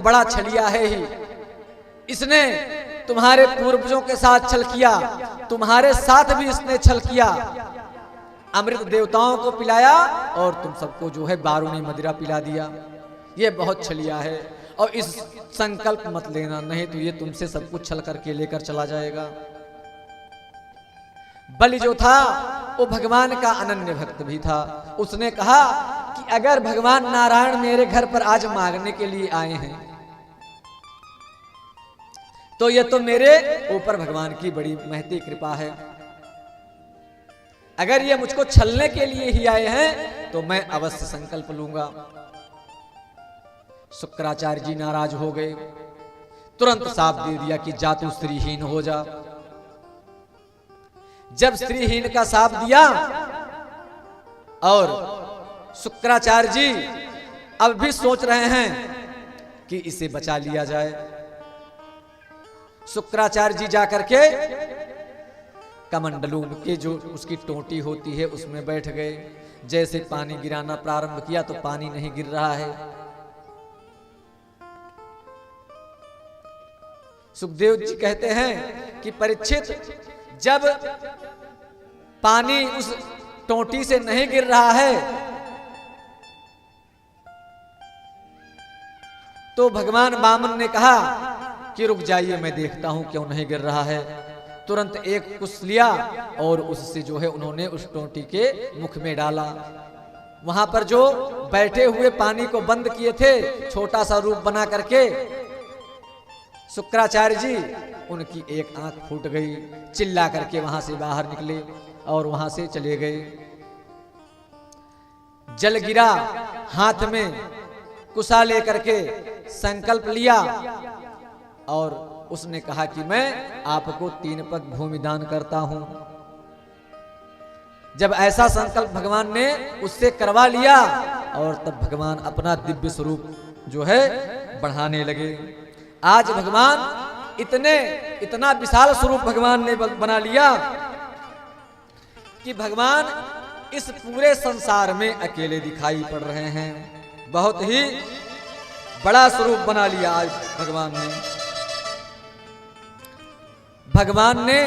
बड़ा छलिया है ही, इसने तुम्हारे पूर्वजों के साथ छल किया, तुम्हारे साथ भी इसने छल किया। अमृत देवताओं को पिलाया और तुम सबको जो है बारूनी मदिरा पिला दिया। ये बहुत छलिया है और इस संकल्प मत लेना, नहीं तो ये तुमसे सब कुछ छल करके लेकर चला जाएगा। बलि जो था वो भगवान का अनन्य भक्त भी था। उसने कहा कि अगर भगवान नारायण मेरे घर पर आज मांगने के लिए आए हैं तो ये तो मेरे ऊपर भगवान की बड़ी महती कृपा है। अगर ये मुझको छलने के लिए ही आए हैं तो मैं अवश्य संकल्प लूंगा। शुक्राचार्य जी नाराज हो गए, तुरंत साफ दे दिया कि जा तू स्त्रीहीन हो जा। जब स्त्रीहीन का साफ दिया और शुक्राचार्य जी अब भी सोच रहे हैं कि इसे बचा लिया जाए। शुक्राचार्य जी जाकर के कमंडलू के जो उसकी टोटी होती है उसमें बैठ गए। जैसे पानी गिराना प्रारंभ किया तो पानी नहीं गिर रहा है। सुखदेव जी कहते हैं कि परीक्षित, जब पानी उस टोटी से नहीं गिर रहा है तो भगवान वामन ने कहा कि रुक जाइए, मैं देखता हूं क्यों नहीं गिर रहा है। तुरंत एक कुश लिया और उससे जो है उन्होंने उस टोटी के मुख में डाला। वहां पर जो बैठे हुए पानी को बंद किए थे छोटा सा रूप बना करके, शुक्राचार्य जी उनकी एक आंख फूट गई। चिल्ला करके वहां से बाहर निकले और वहां से चले गए। जल गिरा, हाथ में कुशा लेकर के संकल्प लिया और उसने कहा कि मैं आपको 3 पग भूमि दान करता हूं। जब ऐसा संकल्प भगवान ने उससे करवा लिया और तब भगवान अपना दिव्य स्वरूप जो है बढ़ाने लगे। आज भगवान इतना विशाल स्वरूप भगवान ने बना लिया कि भगवान इस पूरे संसार में अकेले दिखाई पड़ रहे हैं। बहुत ही बड़ा स्वरूप बना लिया आज भगवान ने। भगवान ने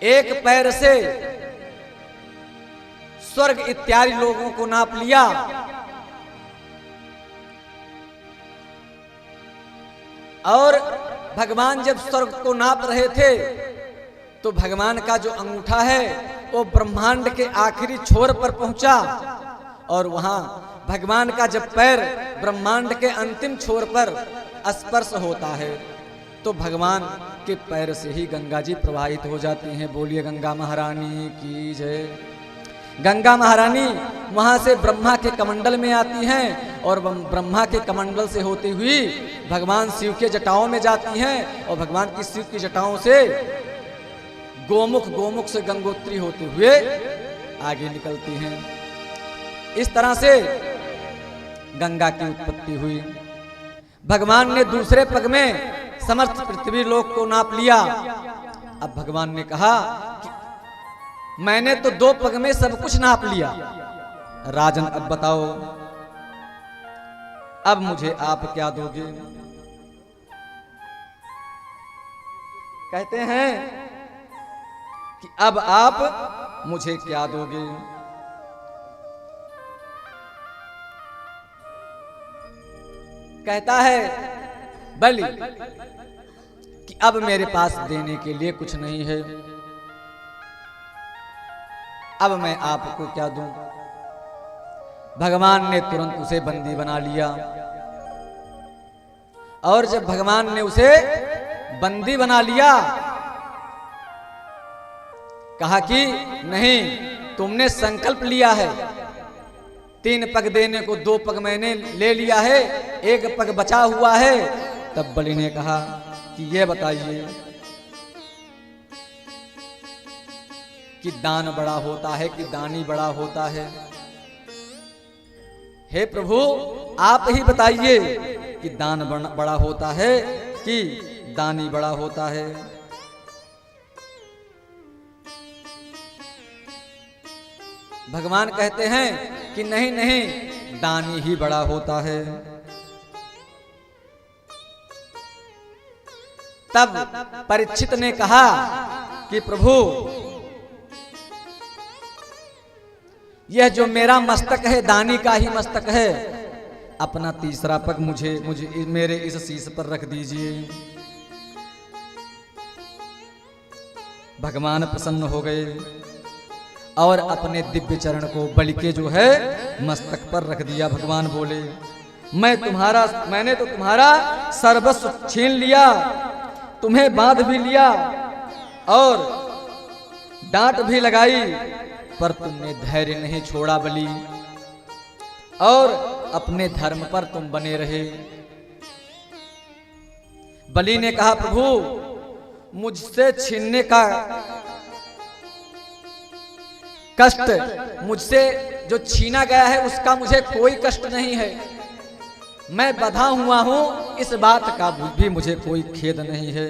एक पैर से स्वर्ग इत्यादि लोगों को नाप लिया और भगवान जब स्वर्ग को नाप रहे थे तो भगवान का जो अंगूठा है वो ब्रह्मांड के आखिरी छोर पर पहुंचा और वहां भगवान का जब पैर ब्रह्मांड के अंतिम छोर पर स्पर्श होता है तो भगवान के पैर से ही गंगा जी प्रवाहित हो जाती हैं। बोलिए गंगा महारानी की जय। गंगा महारानी वहां से ब्रह्मा के कमंडल में आती हैं और ब्रह्मा के कमंडल से होती हुई भगवान शिव के जटाओं में जाती हैं और भगवान की शिव की जटाओं से गोमुख से गंगोत्री होते हुए आगे निकलती हैं। इस तरह से गंगा की उत्पत्ति हुई। भगवान ने दूसरे पग में समस्त पृथ्वी लोक को नाप लिया। अब भगवान ने कहा कि मैंने तो 2 पग में सब कुछ नाप लिया, राजन अब बताओ अब मुझे आप क्या दोगे। कहते हैं कि अब आप मुझे क्या दोगे। कहता है बलि कि अब मेरे पास देने के लिए कुछ नहीं है, अब मैं आपको क्या दूं। भगवान ने तुरंत उसे बंदी बना लिया और जब भगवान ने उसे बंदी बना लिया कहा कि नहीं, तुमने संकल्प लिया है 3 पग देने को, 2 पग मैंने ले लिया है, 1 पग बचा हुआ है। तब बलि ने कहा कि ये बताइए कि दान बड़ा होता है कि दानी बड़ा होता है। हे प्रभु आप ही बताइए कि दान बड़ा होता है कि दानी बड़ा होता है। भगवान कहते हैं कि नहीं नहीं, दानी ही बड़ा होता है। तब परीक्षित ने कहा कि प्रभु, यह जो मेरा मस्तक है दानी का ही मस्तक है, अपना तीसरा पग मुझे मेरे इस शीश पर रख दीजिए। भगवान प्रसन्न हो गए और अपने दिव्य चरण को बलि के जो है मस्तक पर रख दिया। भगवान बोले, मैंने तो तुम्हारा सर्वस्व छीन लिया, तुम्हें बांध भी लिया और डांट भी लगाई, पर तुमने धैर्य नहीं छोड़ा बलि, और अपने धर्म पर तुम बने रहे। बलि ने कहा, प्रभु, मुझसे छीनने का कष्ट, मुझसे जो छीना गया है उसका मुझे कोई कष्ट नहीं है, मैं बंधा हुआ हूं, इस बात का भी मुझे कोई खेद नहीं है।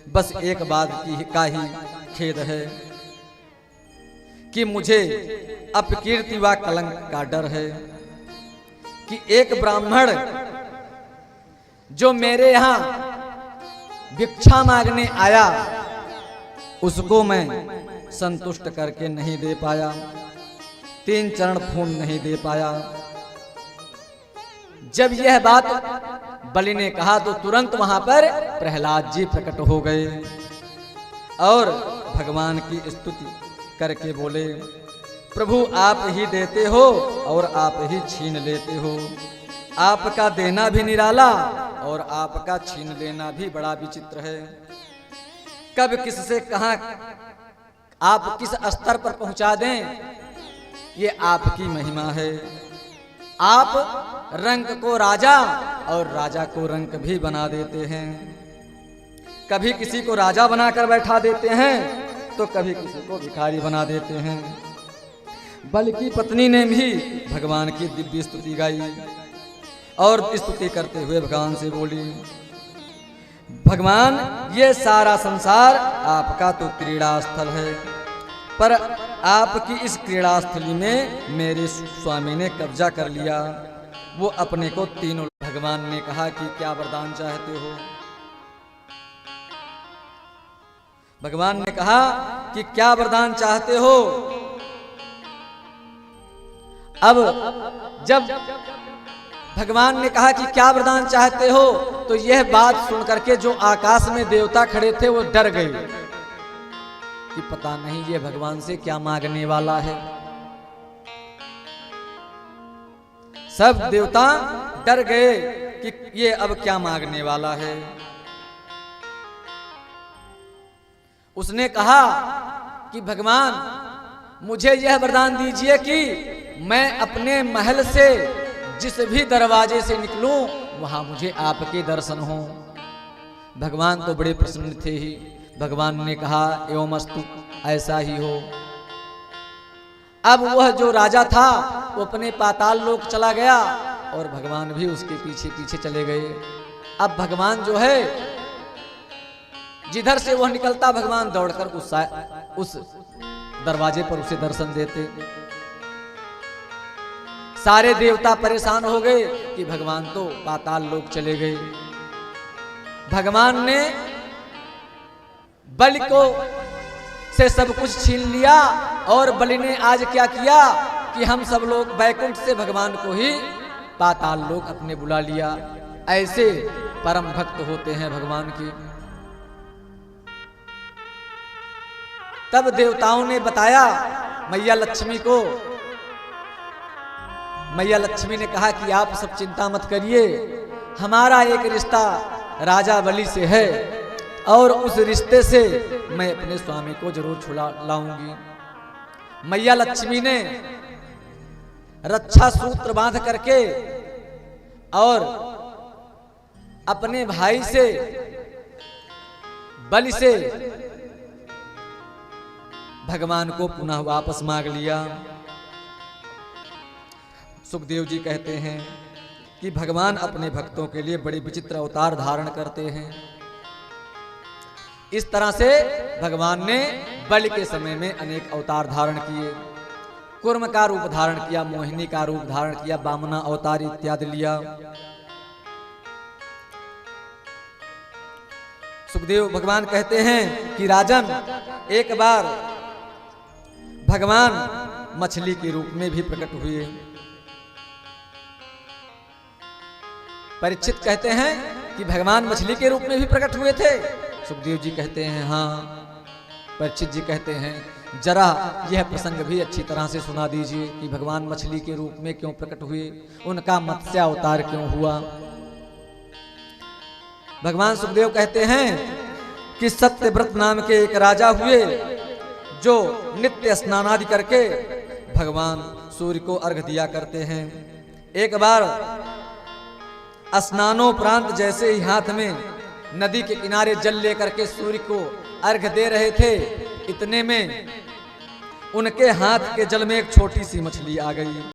बस एक बात का ही खेद है कि मुझे अपकीर्ति व कलंक का डर है कि एक ब्राह्मण जो मेरे यहां भिक्षा मांगने आया उसको मैं संतुष्ट करके नहीं दे पाया, 3 चरण फूल नहीं दे पाया। जब यह बात बलि ने कहा तो तुरंत वहां पर प्रहलाद जी प्रकट हो गए और भगवान की स्तुति करके बोले, प्रभु आप ही देते हो और आप ही छीन लेते हो, आपका देना भी निराला और आपका छीन लेना भी बड़ा विचित्र है। कब किससे कहां आप किस स्तर पर पहुंचा दें, ये आपकी महिमा है। आप रंक को राजा और राजा को रंक भी बना देते हैं। कभी किसी को राजा बनाकर बैठा देते हैं तो कभी किसी को भिखारी बना देते हैं। बलि की पत्नी ने भी भगवान की दिव्य स्तुति गाई और स्तुति करते हुए भगवान से बोली, भगवान ये सारा संसार आपका तो क्रीड़ा स्थल है, पर आपकी इस क्रीड़ा स्थली में मेरे स्वामी ने कब्जा कर लिया। वो अपने को तीनों, भगवान ने कहा कि क्या वरदान चाहते हो? भगवान ने कहा कि क्या वरदान चाहते हो? अब जब भगवान ने कहा कि क्या वरदान चाहते हो, तो यह बात सुनकर के जो आकाश में देवता खड़े थे वो डर गए कि पता नहीं ये भगवान से क्या मांगने वाला है। सब देवता डर गए कि ये अब क्या मांगने वाला है। उसने कहा कि भगवान मुझे यह वरदान दीजिए कि मैं अपने महल से जिस भी दरवाजे से निकलूं वहां मुझे आपके दर्शन हो। भगवान तो बड़े प्रसन्न थे ही। भगवान ने कहा एवमस्तु, ऐसा ही हो। अब वह जो राजा था वो अपने पाताल लोक चला गया और भगवान भी उसके पीछे पीछे चले गए। अब भगवान जो है जिधर से वह निकलता भगवान दौड़कर उस दरवाजे पर उसे दर्शन देते। सारे देवता परेशान हो गए कि भगवान तो पाताल लोक चले गए। भगवान ने बलि को से सब कुछ छीन लिया और बलि ने आज क्या किया कि हम सब लोग बैकुंठ से भगवान को ही पाताल लोक अपने बुला लिया। ऐसे परम भक्त होते हैं भगवान के। तब देवताओं ने बताया मैया लक्ष्मी को। मैया लक्ष्मी ने कहा कि आप सब चिंता मत करिए, हमारा एक रिश्ता राजा बलि से है और उस रिश्ते से मैं अपने स्वामी को जरूर छुड़ा लाऊंगी। मैया लक्ष्मी ने रक्षा सूत्र बांध करके और अपने भाई से बलि से भगवान को पुनः वापस मांग लिया। सुखदेव जी कहते हैं कि भगवान अपने भक्तों के लिए बड़े विचित्र अवतार धारण करते हैं। इस तरह से भगवान ने बलि के समय में अनेक अवतार धारण किए। कुर्म का रूप धारण किया, मोहिनी का रूप धारण किया, वामना अवतार इत्यादि लिया। सुखदेव भगवान कहते हैं कि राजन, एक बार भगवान मछली के रूप में भी प्रकट हुए। परीक्षित कहते हैं कि भगवान मछली के रूप में भी प्रकट हुए थे। सुखदेव जी कहते हैं हाँ। परीक्षित जी कहते हैं जरा यह प्रसंग भी अच्छी तरह से सुना दीजिए कि भगवान मछली के रूप में क्यों प्रकट हुए, उनका मत्स्यावतार क्यों हुआ। भगवान सुखदेव कहते हैं कि सत्यव्रत नाम के एक राजा हुए जो नित्य स्नान आदि करके भगवान सूर्य को अर्घ दिया करते हैं। एक बार स्नानोपरांत जैसे ही हाथ में नदी के किनारे जल लेकर के सूर्य को अर्घ दे रहे थे, इतने में उनके हाथ के जल में एक छोटी सी मछली आ गई।